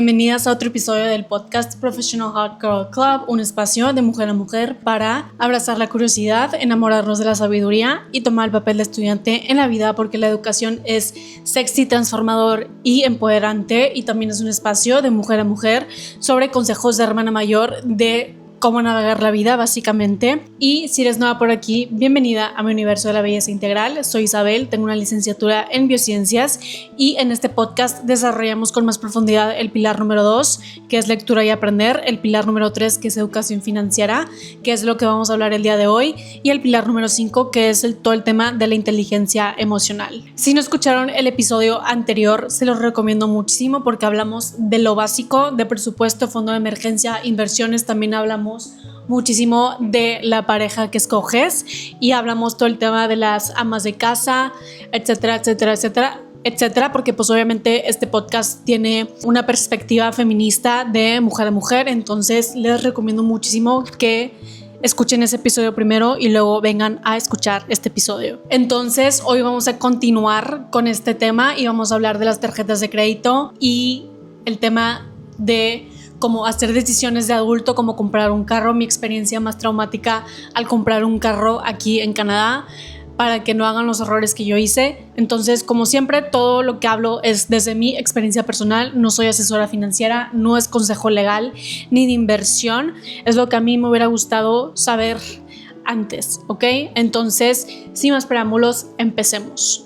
bienvenidas a otro episodio del podcast Professional Hot Girl Club, un espacio de mujer a mujer para abrazar la curiosidad, enamorarnos de la sabiduría y tomar el papel de estudiante en la vida, porque la educación es sexy, transformador y empoderante, y también es un espacio de mujer a mujer sobre consejos de hermana mayor de cómo navegar la vida, básicamente. Y si eres nueva por aquí, bienvenida a mi universo de la belleza integral. Soy Isabel, tengo una licenciatura en biociencias y en este podcast desarrollamos con más profundidad el pilar número 2, que es lectura y aprender, el pilar número 3, que es educación financiera, que es lo que vamos a hablar el día de hoy, y el pilar número 5, que es todo el tema de la inteligencia emocional. Si no escucharon el episodio anterior, se los recomiendo muchísimo porque hablamos de lo básico, de presupuesto, fondo de emergencia, inversiones. También hablamos muchísimo de la pareja que escoges y hablamos todo el tema de las amas de casa, etcétera, etcétera, etcétera, etcétera, porque pues obviamente este podcast tiene una perspectiva feminista de mujer a mujer. Entonces les recomiendo muchísimo que escuchen ese episodio primero y luego vengan a escuchar este episodio. Entonces hoy vamos a continuar con este tema y vamos a hablar de las tarjetas de crédito y el tema de cómo hacer decisiones de adulto, como comprar un carro, mi experiencia más traumática al comprar un carro aquí en Canadá, para que no hagan los errores que yo hice. Entonces, como siempre, todo lo que hablo es desde mi experiencia personal, no soy asesora financiera, no es consejo legal ni de inversión, es lo que a mí me hubiera gustado saber antes, ¿ok? Entonces, sin más preámbulos, empecemos.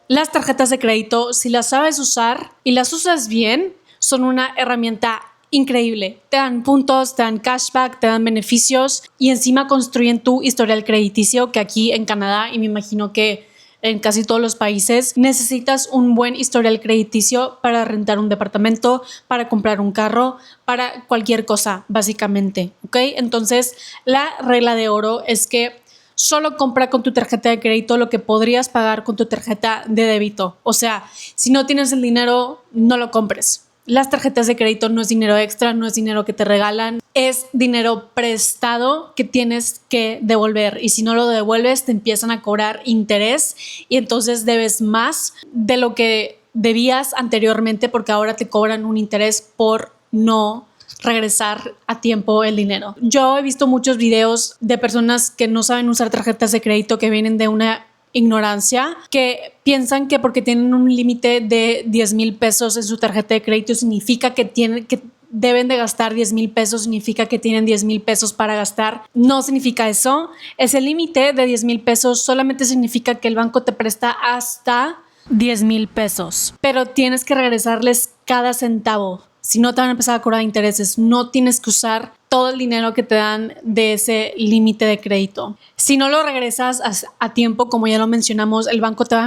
Las tarjetas de crédito, si las sabes usar y las usas bien, son una herramienta increíble. Te dan puntos, te dan cashback, te dan beneficios y encima construyen tu historial crediticio, que aquí en Canadá, y me imagino que en casi todos los países, necesitas un buen historial crediticio para rentar un departamento, para comprar un carro, para cualquier cosa, básicamente, ¿ok? Entonces, la regla de oro es que solo compra con tu tarjeta de crédito lo que podrías pagar con tu tarjeta de débito. O sea, si no tienes el dinero, no lo compres. Las tarjetas de crédito no es dinero extra, no es dinero que te regalan, es dinero prestado que tienes que devolver. Y si no lo devuelves, te empiezan a cobrar interés y entonces debes más de lo que debías anteriormente, porque ahora te cobran un interés por no regresar a tiempo el dinero. Yo he visto muchos videos de personas que no saben usar tarjetas de crédito, que vienen de una ignorancia, que piensan que porque tienen un límite de 10,000 pesos en su tarjeta de crédito significa que deben de gastar 10,000 pesos, significa que tienen 10,000 pesos para gastar. No significa eso. Ese límite de 10,000 pesos solamente significa que el banco te presta hasta 10,000 pesos, pero tienes que regresarles cada centavo. Si no, te van a empezar a cobrar intereses. No tienes que usar todo el dinero que te dan de ese límite de crédito. Si no lo regresas a tiempo, como ya lo mencionamos, el banco te va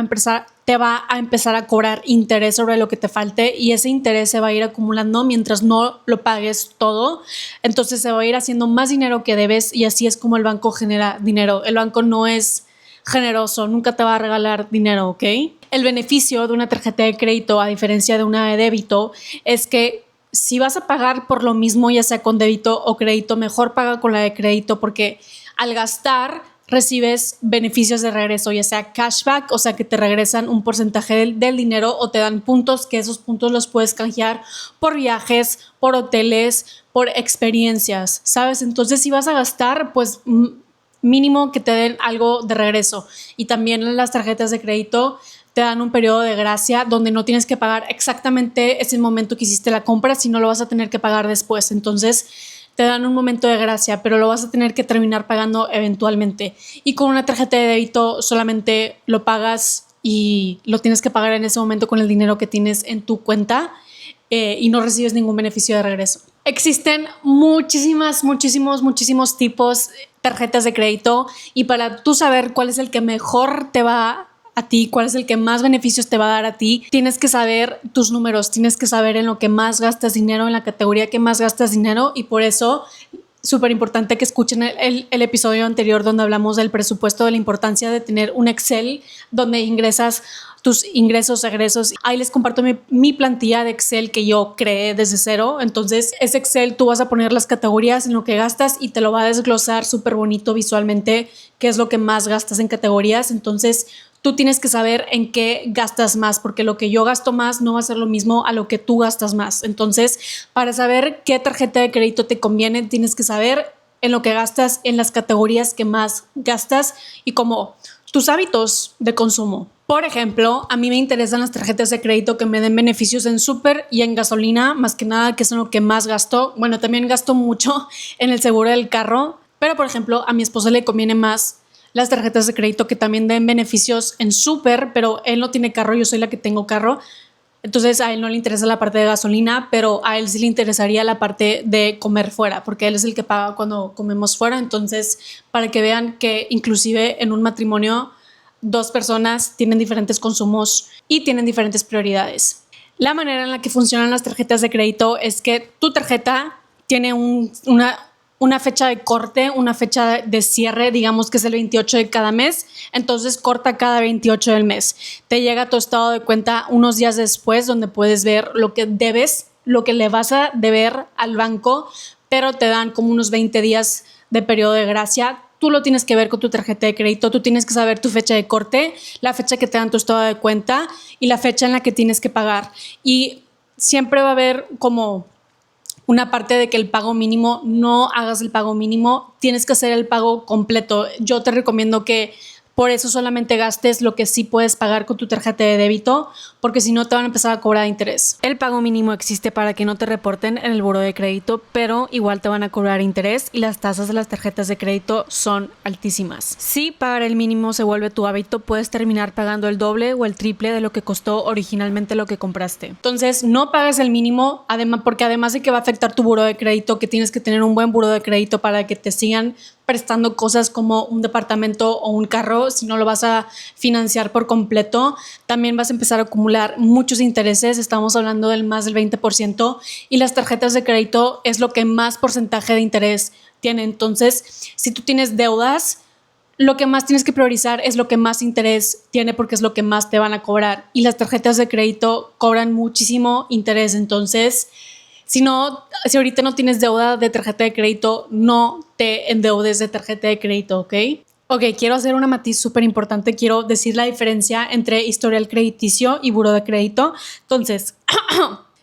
a empezar a cobrar interés sobre lo que te falte, y ese interés se va a ir acumulando mientras no lo pagues todo. Entonces se va a ir haciendo más dinero que debes, y así es como el banco genera dinero. El banco no es generoso, nunca te va a regalar dinero, ¿ok? El beneficio de una tarjeta de crédito, a diferencia de una de débito, es que si vas a pagar por lo mismo, ya sea con débito o crédito, mejor paga con la de crédito, porque al gastar recibes beneficios de regreso, ya sea cashback, o sea que te regresan un porcentaje del dinero, o te dan puntos, que esos puntos los puedes canjear por viajes, por hoteles, por experiencias, ¿sabes? Entonces, si vas a gastar, pues mínimo que te den algo de regreso. Y también las tarjetas de crédito te dan un periodo de gracia donde no tienes que pagar exactamente ese momento que hiciste la compra, sino lo vas a tener que pagar después. Entonces te dan un momento de gracia, pero lo vas a tener que terminar pagando eventualmente. Y con una tarjeta de débito solamente lo pagas y lo tienes que pagar en ese momento con el dinero que tienes en tu cuenta, y no recibes ningún beneficio de regreso. Existen muchísimos tipos de tarjetas de crédito, y para tú saber cuál es el que mejor te va a ti, cuál es el que más beneficios te va a dar a ti, tienes que saber tus números, tienes que saber en lo que más gastas dinero, en la categoría que más gastas dinero. Y por eso, súper importante que escuchen el episodio anterior donde hablamos del presupuesto, de la importancia de tener un Excel donde ingresas tus ingresos, egresos. Ahí les comparto mi plantilla de Excel que yo creé desde cero. Entonces, ese Excel tú vas a poner las categorías en lo que gastas y te lo va a desglosar súper bonito visualmente qué es lo que más gastas en categorías. Entonces, tú tienes que saber en qué gastas más, porque lo que yo gasto más no va a ser lo mismo a lo que tú gastas más. Entonces, para saber qué tarjeta de crédito te conviene, tienes que saber en lo que gastas, en las categorías que más gastas y como tus hábitos de consumo. Por ejemplo, a mí me interesan las tarjetas de crédito que me den beneficios en súper y en gasolina, más que nada, que son lo que más gasto. Bueno, también gasto mucho en el seguro del carro, pero por ejemplo, a mi esposo le conviene más las tarjetas de crédito que también den beneficios en súper, pero él no tiene carro, yo soy la que tengo carro. Entonces a él no le interesa la parte de gasolina, pero a él sí le interesaría la parte de comer fuera, porque él es el que paga cuando comemos fuera. Entonces, para que vean que inclusive en un matrimonio, dos personas tienen diferentes consumos y tienen diferentes prioridades. La manera en la que funcionan las tarjetas de crédito es que tu tarjeta tiene una fecha de corte, una fecha de cierre, digamos que es el 28 de cada mes, entonces corta cada 28 del mes. Te llega tu estado de cuenta unos días después donde puedes ver lo que debes, lo que le vas a deber al banco, pero te dan como unos 20 días de periodo de gracia. Tú lo tienes que ver con tu tarjeta de crédito, tú tienes que saber tu fecha de corte, la fecha que te dan tu estado de cuenta y la fecha en la que tienes que pagar. Y siempre va a haber como una parte de que el pago mínimo, no hagas el pago mínimo, tienes que hacer el pago completo. Yo te recomiendo que por eso solamente gastes lo que sí puedes pagar con tu tarjeta de débito, porque si no te van a empezar a cobrar interés. El pago mínimo existe para que no te reporten en el buró de crédito, pero igual te van a cobrar interés y las tasas de las tarjetas de crédito son altísimas. Si pagar el mínimo se vuelve tu hábito, puedes terminar pagando el doble o el triple de lo que costó originalmente lo que compraste. Entonces, no pagues el mínimo, porque además de que va a afectar tu buró de crédito, que tienes que tener un buen buró de crédito para que te sigan prestando cosas como un departamento o un carro, si no lo vas a financiar por completo, también vas a empezar a acumular muchos intereses, estamos hablando del más del 20%, y las tarjetas de crédito es lo que más porcentaje de interés tiene. Entonces, si tú tienes deudas, lo que más tienes que priorizar es lo que más interés tiene, porque es lo que más te van a cobrar, y las tarjetas de crédito cobran muchísimo interés. Entonces, si ahorita no tienes deuda de tarjeta de crédito, no te endeudes de tarjeta de crédito, ¿ok? Ok, quiero hacer una matiz súper importante. Quiero decir la diferencia entre historial crediticio y buró de crédito. Entonces,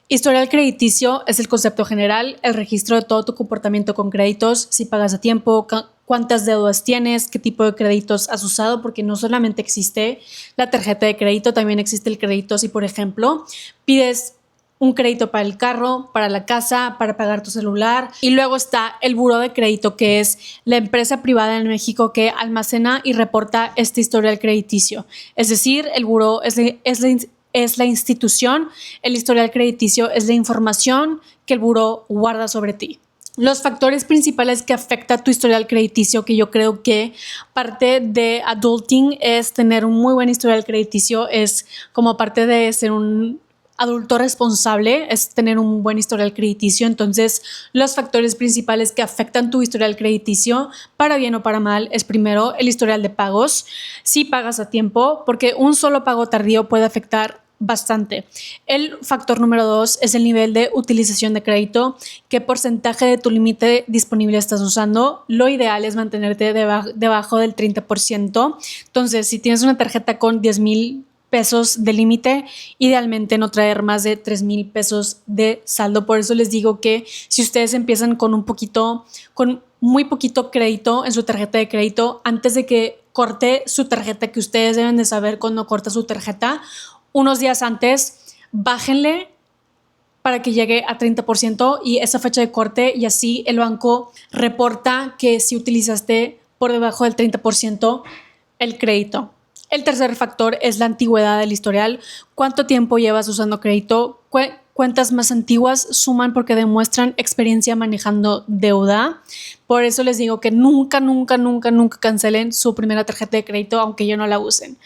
historial crediticio es el concepto general, el registro de todo tu comportamiento con créditos, si pagas a tiempo, cuántas deudas tienes, qué tipo de créditos has usado, porque no solamente existe la tarjeta de crédito, también existe el crédito si, por ejemplo, pides un crédito para el carro, para la casa, para pagar tu celular. Y luego está el buró de crédito, que es la empresa privada en México que almacena y reporta este historial crediticio. Es decir, el buró es la institución, el historial crediticio es la información que el buró guarda sobre ti. Los factores principales que afecta tu historial crediticio, que yo creo que parte de adulting es tener un muy buen historial crediticio, es como parte de ser un adulto responsable, es tener un buen historial crediticio. Entonces, los factores principales que afectan tu historial crediticio, para bien o para mal, es primero el historial de pagos, si pagas a tiempo, porque un solo pago tardío puede afectar bastante. El factor número 2 es el nivel de utilización de crédito, qué porcentaje de tu límite disponible estás usando. Lo ideal es mantenerte debajo del 30%. Entonces, si tienes una tarjeta con 10,000 pesos de límite, idealmente no traer más de 3,000 pesos de saldo. Por eso les digo que si ustedes empiezan con muy poquito crédito en su tarjeta de crédito, antes de que corte su tarjeta, que ustedes deben de saber cuando corta su tarjeta, unos días antes, bájenle para que llegue a 30% y esa fecha de corte, y así el banco reporta que si utilizaste por debajo del 30% el crédito. El tercer factor es la antigüedad del historial. ¿Cuánto tiempo llevas usando crédito? Cuentas más antiguas suman porque demuestran experiencia manejando deuda. Por eso les digo que nunca cancelen su primera tarjeta de crédito, aunque ya no la usen.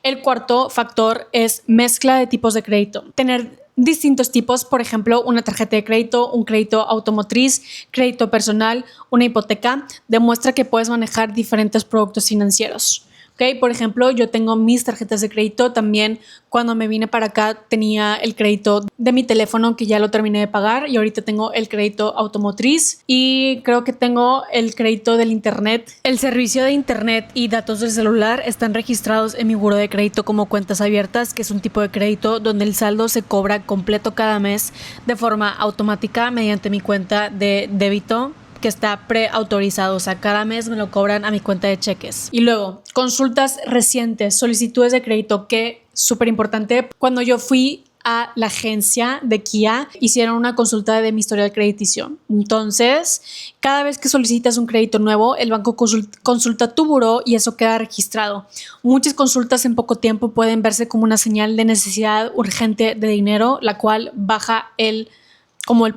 El cuarto factor es mezcla de tipos de crédito. Tener distintos tipos, por ejemplo, una tarjeta de crédito, un crédito automotriz, crédito personal, una hipoteca, demuestra que puedes manejar diferentes productos financieros. ¿ok? Por ejemplo, yo tengo mis tarjetas de crédito. También cuando me vine para acá tenía el crédito de mi teléfono que ya lo terminé de pagar y ahorita tengo el crédito automotriz y creo que tengo el crédito del internet. El servicio de internet y datos del celular están registrados en mi buró de crédito como cuentas abiertas, que es un tipo de crédito donde el saldo se cobra completo cada mes de forma automática mediante mi cuenta de débito que está preautorizado, o sea, cada mes me lo cobran a mi cuenta de cheques. Y luego, consultas recientes, solicitudes de crédito, que súper importante. Cuando yo fui a la agencia de Kia, hicieron una consulta de mi historial crediticio. Entonces, cada vez que solicitas un crédito nuevo, el banco consulta tu buró y eso queda registrado. Muchas consultas en poco tiempo pueden verse como una señal de necesidad urgente de dinero, la cual baja el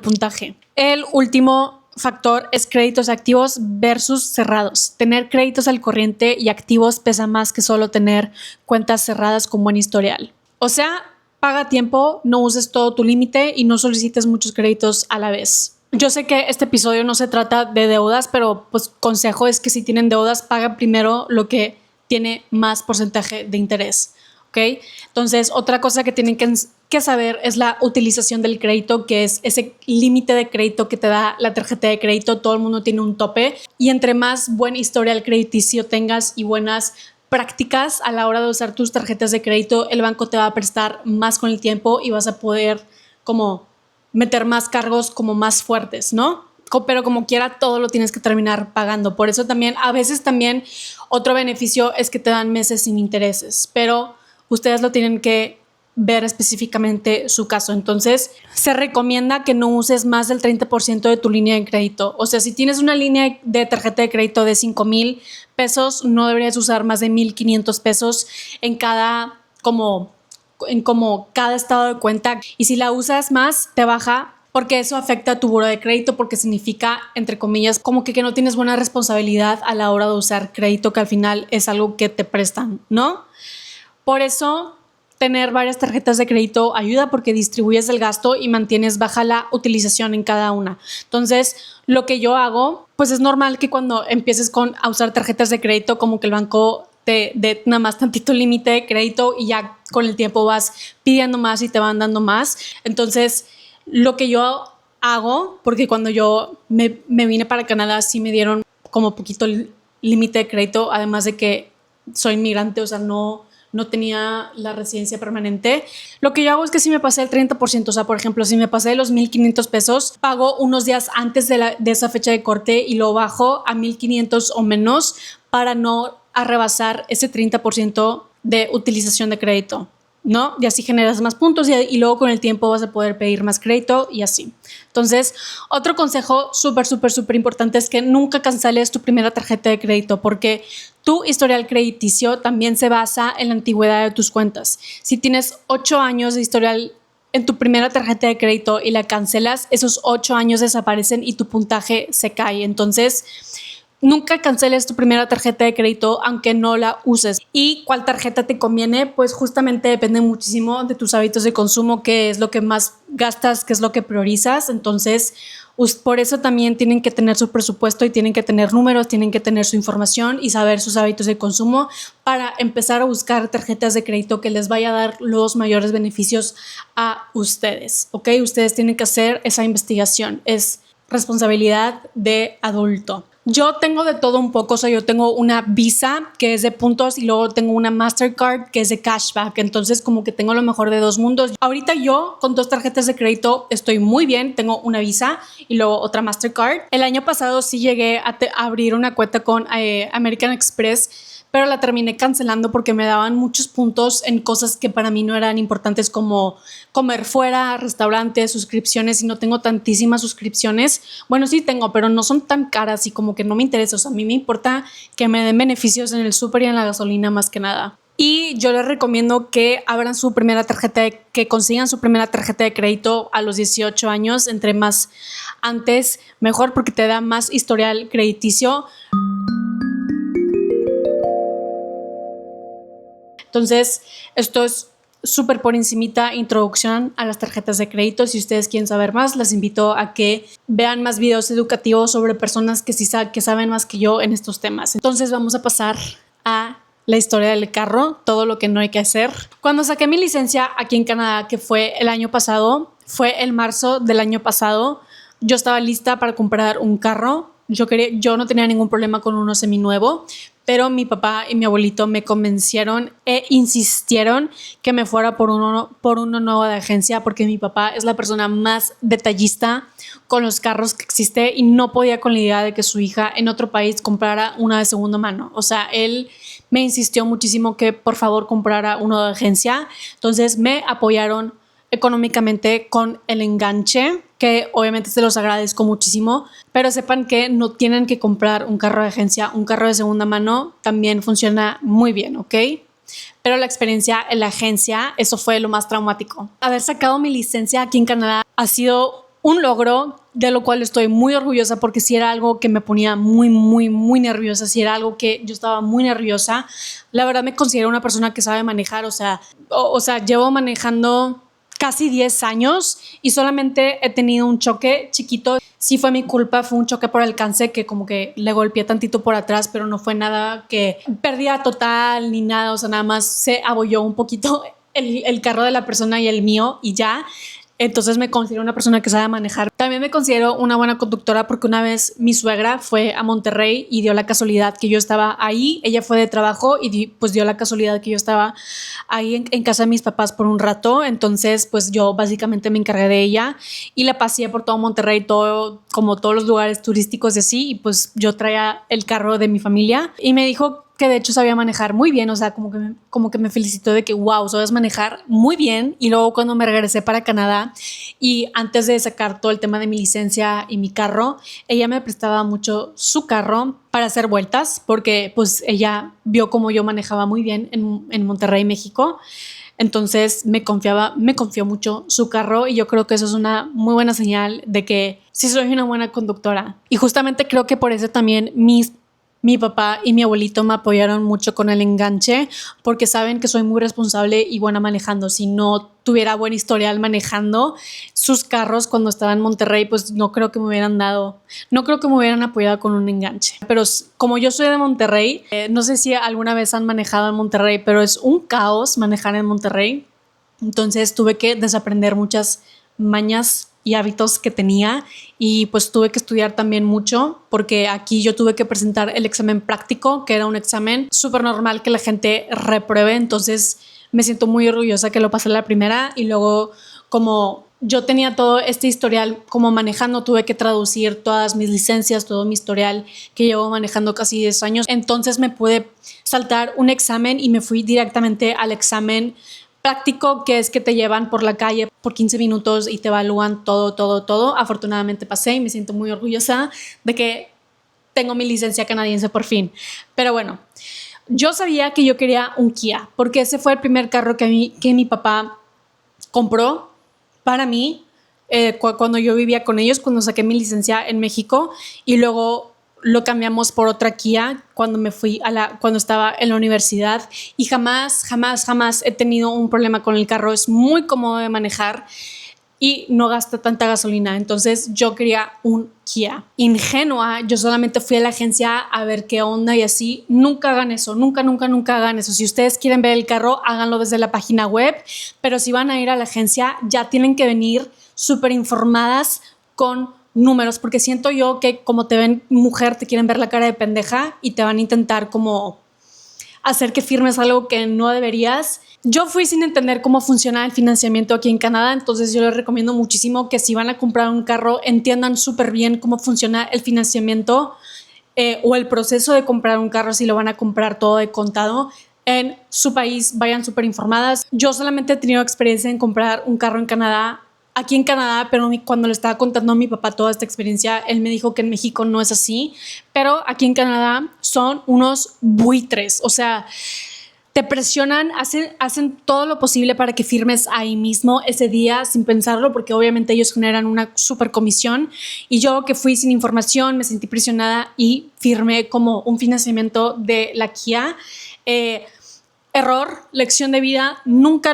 puntaje. El último factor es créditos activos versus cerrados. Tener créditos al corriente y activos pesa más que solo tener cuentas cerradas con buen historial. O sea, paga a tiempo, no uses todo tu límite y no solicites muchos créditos a la vez. Yo sé que este episodio no se trata de deudas, pero pues consejo es que si tienen deudas, paga primero lo que tiene más porcentaje de interés. ¿Ok? Entonces, otra cosa que tienen que saber es la utilización del crédito, que es ese límite de crédito que te da la tarjeta de crédito. Todo el mundo tiene un tope y entre más buen historial crediticio tengas y buenas prácticas a la hora de usar tus tarjetas de crédito, el banco te va a prestar más con el tiempo y vas a poder como meter más cargos como más fuertes, ¿no? Pero como quiera, todo lo tienes que terminar pagando. Por eso también, a veces también otro beneficio es que te dan meses sin intereses, pero ustedes lo tienen que ver específicamente su caso. Entonces, se recomienda que no uses más del 30% de tu línea de crédito. O sea, si tienes una línea de tarjeta de crédito de 5,000 pesos, no deberías usar más de 1,500 pesos en cada cada estado de cuenta. Y si la usas más, te baja porque eso afecta a tu buró de crédito, porque significa, entre comillas, como que no tienes buena responsabilidad a la hora de usar crédito, que al final es algo que te prestan, ¿no? Por eso, tener varias tarjetas de crédito ayuda porque distribuyes el gasto y mantienes baja la utilización en cada una. Entonces, lo que yo hago, pues es normal que cuando empieces a usar tarjetas de crédito, como que el banco te dé nada más tantito límite de crédito y ya con el tiempo vas pidiendo más y te van dando más. Entonces, lo que yo hago, porque cuando yo me vine para Canadá sí me dieron como poquito límite de crédito, además de que soy inmigrante, o sea, no tenía la residencia permanente. Lo que yo hago es que si me pasé el 30%, o sea, por ejemplo, si me pasé de los 1,500 pesos, pago unos días antes de esa fecha de corte y lo bajo a 1,500 o menos para no rebasar ese 30% de utilización de crédito, ¿no? Y así generas más puntos y luego con el tiempo vas a poder pedir más crédito y así. Entonces, otro consejo súper importante es que nunca canceles tu primera tarjeta de crédito, porque tu historial crediticio también se basa en la antigüedad de tus cuentas. Si tienes 8 años de historial en tu primera tarjeta de crédito y la cancelas, esos 8 años desaparecen y tu puntaje se cae. Entonces, nunca canceles tu primera tarjeta de crédito aunque no la uses. ¿Y cuál tarjeta te conviene? Pues justamente depende muchísimo de tus hábitos de consumo, qué es lo que más gastas, qué es lo que priorizas. Entonces, por eso también tienen que tener su presupuesto y tienen que tener números, tienen que tener su información y saber sus hábitos de consumo para empezar a buscar tarjetas de crédito que les vaya a dar los mayores beneficios a ustedes, ¿ok? Ustedes tienen que hacer esa investigación. Es responsabilidad de adulto. Yo tengo de todo un poco, o sea, yo tengo una Visa que es de puntos y luego tengo una Mastercard que es de cashback, entonces como que tengo lo mejor de dos mundos. Ahorita yo con 2 tarjetas de crédito estoy muy bien, tengo una Visa y luego otra Mastercard. El año pasado sí llegué a abrir una cuenta con American Express, pero la terminé cancelando porque me daban muchos puntos en cosas que para mí no eran importantes, como comer fuera, restaurantes, suscripciones, y no tengo tantísimas suscripciones. Bueno, sí tengo, pero no son tan caras y como que no me interesa. O sea, a mí me importa que me den beneficios en el súper y en la gasolina más que nada. Y yo les recomiendo que abran que consigan su primera tarjeta de crédito a los 18 años, entre más antes mejor, porque te da más historial crediticio. Entonces, esto es súper por encimita introducción a las tarjetas de crédito. Si ustedes quieren saber más, les invito a que vean más videos educativos sobre personas que saben más que yo en estos temas. Entonces, vamos a pasar a la historia del carro, todo lo que no hay que hacer. Cuando saqué mi licencia aquí en Canadá, que fue el año pasado, fue el marzo del año pasado, yo estaba lista para comprar un carro. Yo no tenía ningún problema con uno seminuevo, pero mi papá y mi abuelito me convencieron e insistieron que me fuera por uno nuevo de agencia, porque mi papá es la persona más detallista con los carros que existe y no podía con la idea de que su hija en otro país comprara una de segunda mano. O sea, él me insistió muchísimo que por favor comprara uno de agencia. Entonces me apoyaron económicamente con el enganche, que obviamente se los agradezco muchísimo, pero sepan que no tienen que comprar un carro de agencia, un carro de segunda mano también funciona muy bien, ¿ok? Pero la experiencia en la agencia, eso fue lo más traumático. Haber sacado mi licencia aquí en Canadá ha sido un logro de lo cual estoy muy orgullosa, porque si era algo que me ponía muy nerviosa, si era algo que yo estaba muy nerviosa. La verdad me considero una persona que sabe manejar, o sea, llevo manejando casi 10 años y solamente he tenido un choque chiquito. Sí fue mi culpa, fue un choque por alcance que como que le golpeé tantito por atrás, pero no fue nada que pérdida total ni nada, o sea, nada más se abolló un poquito el carro de la persona y el mío y ya. Entonces me considero una persona que sabe manejar. También me considero una buena conductora porque una vez mi suegra fue a Monterrey y dio la casualidad que yo estaba ahí. Ella fue de trabajo y pues dio la casualidad que yo estaba ahí en casa de mis papás por un rato. Entonces pues yo básicamente me encargué de ella y la pasé por todo Monterrey, como todos los lugares turísticos y así. Y pues yo traía el carro de mi familia y me dijo que de hecho sabía manejar muy bien, o sea, como que me felicitó de que wow, sabes manejar muy bien. Y luego cuando me regresé para Canadá y antes de sacar todo el tema de mi licencia y mi carro, ella me prestaba mucho su carro para hacer vueltas, porque pues ella vio cómo yo manejaba muy bien en Monterrey, México. Entonces me confió mucho su carro y yo creo que eso es una muy buena señal de que sí soy una buena conductora. Y justamente creo que por eso también mi papá y mi abuelito me apoyaron mucho con el enganche, porque saben que soy muy responsable y buena manejando. Si no tuviera buen historial manejando sus carros cuando estaba en Monterrey, pues no creo que me hubieran apoyado con un enganche. Pero como yo soy de Monterrey, no sé si alguna vez han manejado en Monterrey, pero es un caos manejar en Monterrey. Entonces tuve que desaprender muchas mañas y hábitos que tenía y pues tuve que estudiar también mucho, porque aquí yo tuve que presentar el examen práctico, que era un examen súper normal que la gente repruebe. Entonces me siento muy orgullosa que lo pasé la primera y luego, como yo tenía todo este historial como manejando, tuve que traducir todas mis licencias, todo mi historial que llevo manejando casi 10 años. Entonces me pude saltar un examen y me fui directamente al examen práctico, que es que te llevan por la calle por 15 minutos y te evalúan todo. Afortunadamente pasé y me siento muy orgullosa de que tengo mi licencia canadiense por fin. Pero bueno, yo sabía que yo quería un Kia, porque ese fue el primer carro que mi papá compró para mí cuando yo vivía con ellos, cuando saqué mi licencia en México, y luego lo cambiamos por otra Kia cuando cuando estaba en la universidad, y jamás he tenido un problema con el carro. Es muy cómodo de manejar y no gasta tanta gasolina. Entonces yo quería un Kia. Ingenua, yo solamente fui a la agencia a ver qué onda y así. Nunca hagan eso, nunca hagan eso. Si ustedes quieren ver el carro, háganlo desde la página web, pero si van a ir a la agencia, ya tienen que venir súper informadas con números, porque siento yo que como te ven mujer, te quieren ver la cara de pendeja y te van a intentar como hacer que firmes algo que no deberías. Yo fui sin entender cómo funciona el financiamiento aquí en Canadá, entonces yo les recomiendo muchísimo que si van a comprar un carro, entiendan súper bien cómo funciona el financiamiento o el proceso de comprar un carro si lo van a comprar todo de contado en su país. Vayan súper informadas. Yo solamente he tenido experiencia en comprar un carro aquí en Canadá, pero cuando le estaba contando a mi papá toda esta experiencia, él me dijo que en México no es así, pero aquí en Canadá son unos buitres. O sea, te presionan, hacen todo lo posible para que firmes ahí mismo ese día sin pensarlo, porque obviamente ellos generan una super comisión. Y yo, que fui sin información, me sentí presionada y firmé como un financiamiento de la Kia. Error, lección de vida: nunca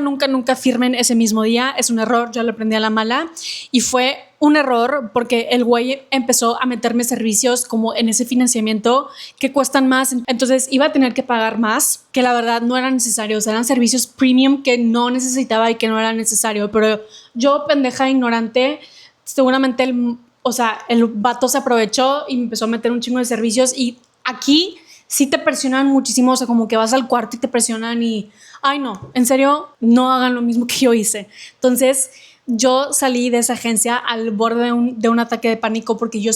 firmen ese mismo día. Es un error, yo lo aprendí a la mala y fue un error porque el güey empezó a meterme servicios como en ese financiamiento que cuestan más. Entonces iba a tener que pagar más, que la verdad no eran necesarios. Eran servicios premium que no necesitaba y que no era necesario. Pero yo, pendeja ignorante, seguramente el vato se aprovechó y me empezó a meter un chingo de servicios. Y aquí sí te presionan muchísimo. O sea, como que vas al cuarto y te presionan y... Ay, no, en serio, no hagan lo mismo que yo hice. Entonces... Yo salí de esa agencia al borde de un ataque de pánico porque yo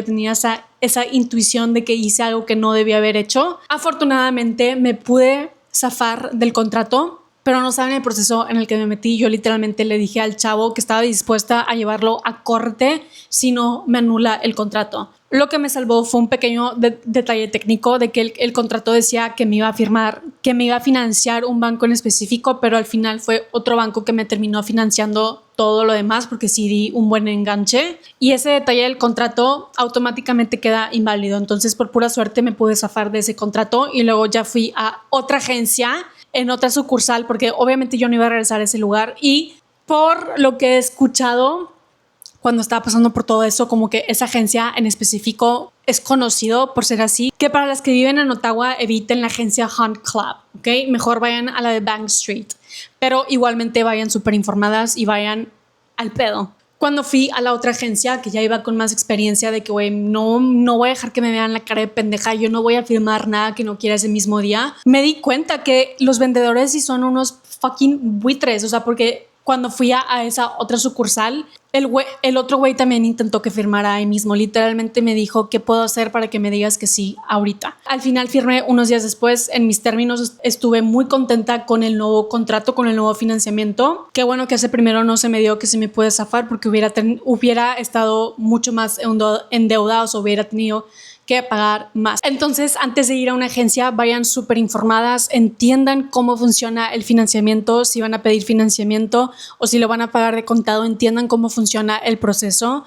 tenía esa intuición de que hice algo que no debía haber hecho. Afortunadamente me pude zafar del contrato, pero no saben el proceso en el que me metí. Yo literalmente le dije al chavo que estaba dispuesta a llevarlo a corte si no me anula el contrato. Lo que me salvó fue un pequeño detalle técnico de que el contrato decía que me iba a financiar un banco en específico, pero al final fue otro banco que me terminó financiando todo lo demás porque sí di un buen enganche y ese detalle del contrato automáticamente queda inválido. Entonces, por pura suerte me pude zafar de ese contrato y luego ya fui a otra agencia en otra sucursal porque obviamente yo no iba a regresar a ese lugar y por lo que he escuchado cuando estaba pasando por todo eso, como que esa agencia en específico es conocido por ser así, que para las que viven en Ottawa eviten la agencia Hunt Club, ¿ok? Mejor vayan a la de Bank Street, pero igualmente vayan súper informadas y vayan al pedo. Cuando fui a la otra agencia, que ya iba con más experiencia de que, güey, no voy a dejar que me vean la cara de pendeja, yo no voy a firmar nada que no quiera ese mismo día, me di cuenta que los vendedores sí son unos fucking buitres, o sea, porque cuando fui a esa otra sucursal, el otro güey también intentó que firmara ahí mismo. Literalmente me dijo, ¿qué puedo hacer para que me digas que sí ahorita? Al final firmé unos días después. En mis términos estuve muy contenta con el nuevo contrato, con el nuevo financiamiento. Qué bueno que ese primero no se me dio, que se me puede zafar porque hubiera estado mucho más endeudado o hubiera tenido que pagar más. Entonces, antes de ir a una agencia, vayan súper informadas, entiendan cómo funciona el financiamiento, si van a pedir financiamiento o si lo van a pagar de contado, entiendan cómo funciona el proceso,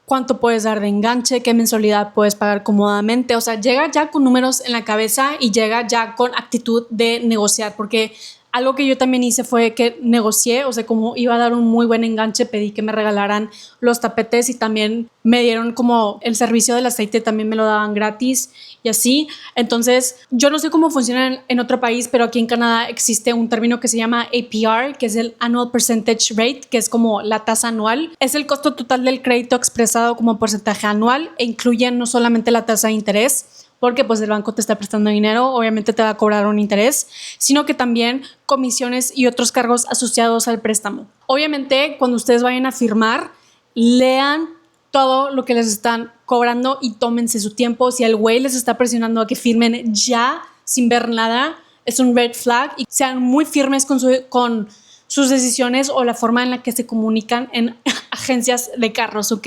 cuánto puedes dar de enganche, qué mensualidad puedes pagar cómodamente. O sea, llega ya con números en la cabeza y llega ya con actitud de negociar, porque algo que yo también hice fue que negocié, o sea, como iba a dar un muy buen enganche, pedí que me regalaran los tapetes y también me dieron como el servicio del aceite, también me lo daban gratis y así. Entonces, yo no sé cómo funciona en otro país, pero aquí en Canadá existe un término que se llama APR, que es el Annual Percentage Rate, que es como la tasa anual. Es el costo total del crédito expresado como porcentaje anual e incluye no solamente la tasa de interés, porque pues el banco te está prestando dinero, obviamente te va a cobrar un interés, sino que también comisiones y otros cargos asociados al préstamo. Obviamente, cuando ustedes vayan a firmar, lean todo lo que les están cobrando y tómense su tiempo. Si el güey les está presionando a que firmen ya sin ver nada, es un red flag, y sean muy firmes con sus decisiones o la forma en la que se comunican en agencias de carros, ¿ok?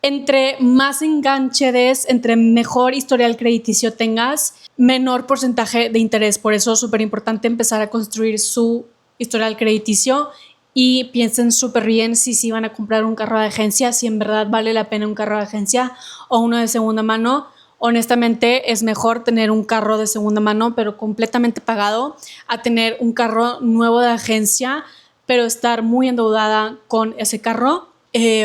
Entre más enganche des, entre mejor historial crediticio tengas, menor porcentaje de interés. Por eso es súper importante empezar a construir su historial crediticio y piensen súper bien si van a comprar un carro de agencia, si en verdad vale la pena un carro de agencia o uno de segunda mano. Honestamente, es mejor tener un carro de segunda mano, pero completamente pagado, a tener un carro nuevo de agencia, pero estar muy endeudada con ese carro.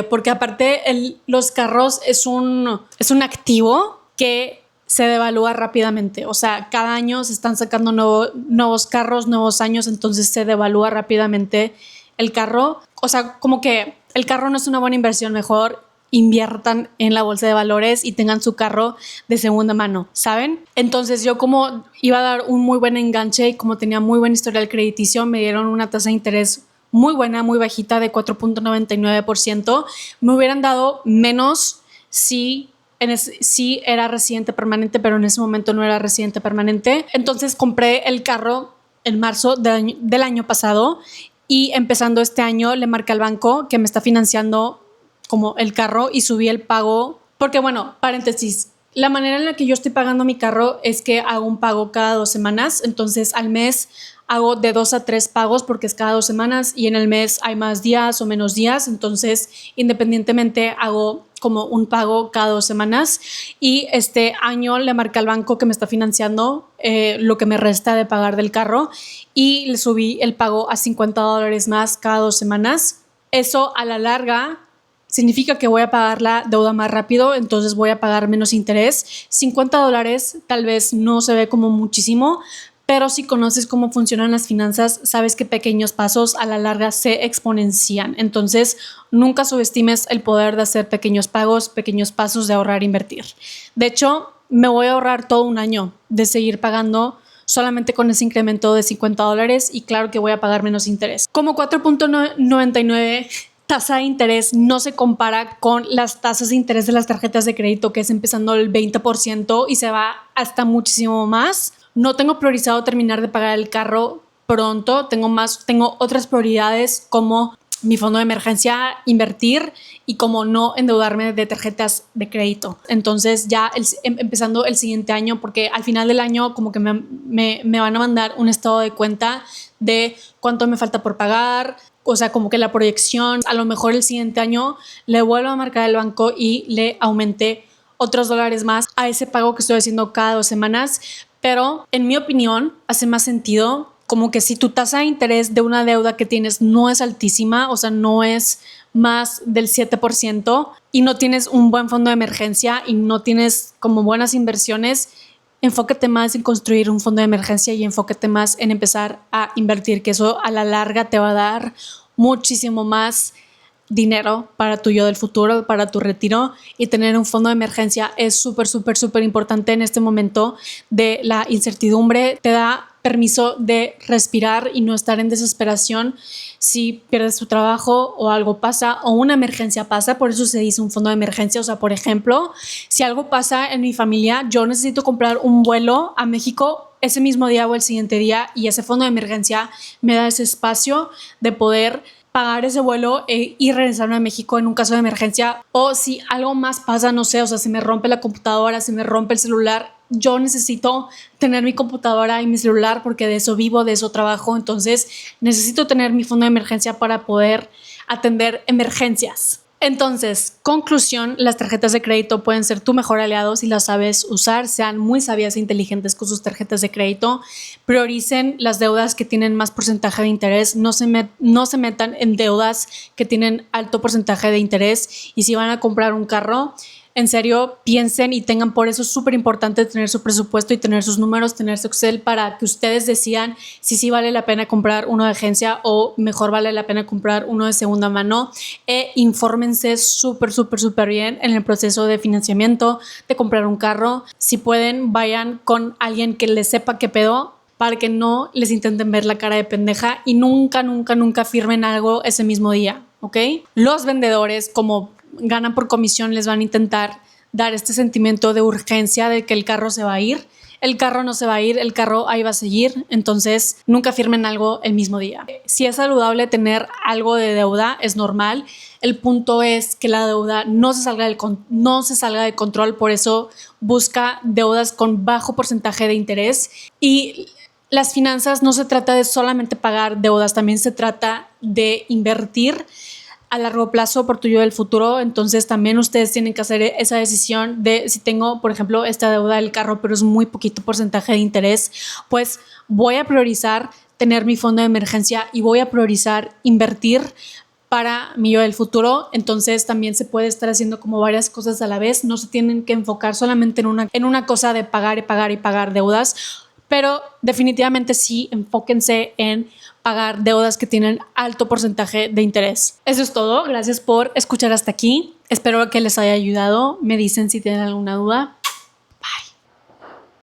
Porque aparte los carros es un activo que se devalúa rápidamente. O sea, cada año se están sacando nuevos carros, nuevos años, entonces se devalúa rápidamente el carro. O sea, como que el carro no es una buena inversión, mejor inviertan en la bolsa de valores y tengan su carro de segunda mano, ¿saben? Entonces yo, como iba a dar un muy buen enganche y como tenía muy buen historial crediticio, me dieron una tasa de interés muy buena, muy bajita, de 4.99%. Me hubieran dado menos si era residente permanente, pero en ese momento no era residente permanente. Entonces compré el carro en marzo del año pasado y empezando este año le marqué al banco que me está financiando como el carro y subí el pago. Porque, bueno, paréntesis, la manera en la que yo estoy pagando mi carro es que hago un pago cada 2 semanas. Entonces al mes hago de 2 a 3 pagos porque es cada 2 semanas y en el mes hay más días o menos días. Entonces, independientemente, hago como un pago cada 2 semanas. Y este año le marqué al banco que me está financiando lo que me resta de pagar del carro y le subí el pago a $50 más cada 2 semanas. Eso a la larga significa que voy a pagar la deuda más rápido, entonces voy a pagar menos interés. $50 tal vez no se ve como muchísimo, pero si conoces cómo funcionan las finanzas, sabes que pequeños pasos a la larga se exponencian. Entonces, nunca subestimes el poder de hacer pequeños pagos, pequeños pasos de ahorrar e invertir. De hecho, me voy a ahorrar todo un año de seguir pagando solamente con ese incremento de $50 y claro que voy a pagar menos interés. Como 4.99 tasa de interés no se compara con las tasas de interés de las tarjetas de crédito, que es empezando el 20% y se va hasta muchísimo más. No tengo priorizado terminar de pagar el carro pronto, tengo otras prioridades como mi fondo de emergencia, invertir y como no endeudarme de tarjetas de crédito. Entonces ya empezando el siguiente año, porque al final del año como que me van a mandar un estado de cuenta de cuánto me falta por pagar, o sea, como que la proyección, a lo mejor el siguiente año le vuelvo a marcar al banco y le aumenté otros dólares más a ese pago que estoy haciendo cada 2 semanas. Pero en mi opinión hace más sentido como que si tu tasa de interés de una deuda que tienes no es altísima, o sea, no es más del 7% y no tienes un buen fondo de emergencia y no tienes como buenas inversiones, enfócate más en construir un fondo de emergencia y enfócate más en empezar a invertir, que eso a la larga te va a dar muchísimo más dinero para tu yo del futuro, para tu retiro, y tener un fondo de emergencia es súper, súper, súper importante en este momento de la incertidumbre. Te da permiso de respirar y no estar en desesperación si pierdes tu trabajo o algo pasa o una emergencia pasa. Por eso se dice un fondo de emergencia. O sea, por ejemplo, si algo pasa en mi familia, yo necesito comprar un vuelo a México ese mismo día o el siguiente día, y ese fondo de emergencia me da ese espacio de poder pagar ese vuelo y regresarme a México en un caso de emergencia. O si algo más pasa, no sé, o sea, se me rompe la computadora, se me rompe el celular, yo necesito tener mi computadora y mi celular porque de eso vivo, de eso trabajo. Entonces necesito tener mi fondo de emergencia para poder atender emergencias. Entonces, conclusión, las tarjetas de crédito pueden ser tu mejor aliado si las sabes usar. Sean muy sabias e inteligentes con sus tarjetas de crédito. Prioricen las deudas que tienen más porcentaje de interés. No se metan en deudas que tienen alto porcentaje de interés. Y si van a comprar un carro, en serio, piensen y tengan, por eso es súper importante tener su presupuesto y tener sus números, tener su Excel para que ustedes decidan si sí vale la pena comprar uno de agencia o mejor vale la pena comprar uno de segunda mano. Infórmense súper, súper, súper bien en el proceso de financiamiento, de comprar un carro. Si pueden, vayan con alguien que les sepa qué pedo, para que no les intenten ver la cara de pendeja y nunca, nunca, nunca firmen algo ese mismo día, ¿ok? Los vendedores, como ganan por comisión, les van a intentar dar este sentimiento de urgencia de que el carro se va a ir. El carro no se va a ir, el carro ahí va a seguir. Entonces nunca firmen algo el mismo día. Si es saludable tener algo de deuda, es normal. El punto es que la deuda no se salga de control. Por eso busca deudas con bajo porcentaje de interés. Y las finanzas no se trata de solamente pagar deudas, también se trata de invertir a largo plazo por tu yo del futuro. Entonces también ustedes tienen que hacer esa decisión de si tengo, por ejemplo, esta deuda del carro, pero es muy poquito porcentaje de interés, pues voy a priorizar tener mi fondo de emergencia y voy a priorizar invertir para mi yo del futuro. Entonces también se puede estar haciendo como varias cosas a la vez. No se tienen que enfocar solamente en una cosa de pagar y pagar y pagar deudas, pero definitivamente sí enfóquense en pagar deudas que tienen alto porcentaje de interés. Eso es todo. Gracias por escuchar hasta aquí. Espero que les haya ayudado. Me dicen si tienen alguna duda.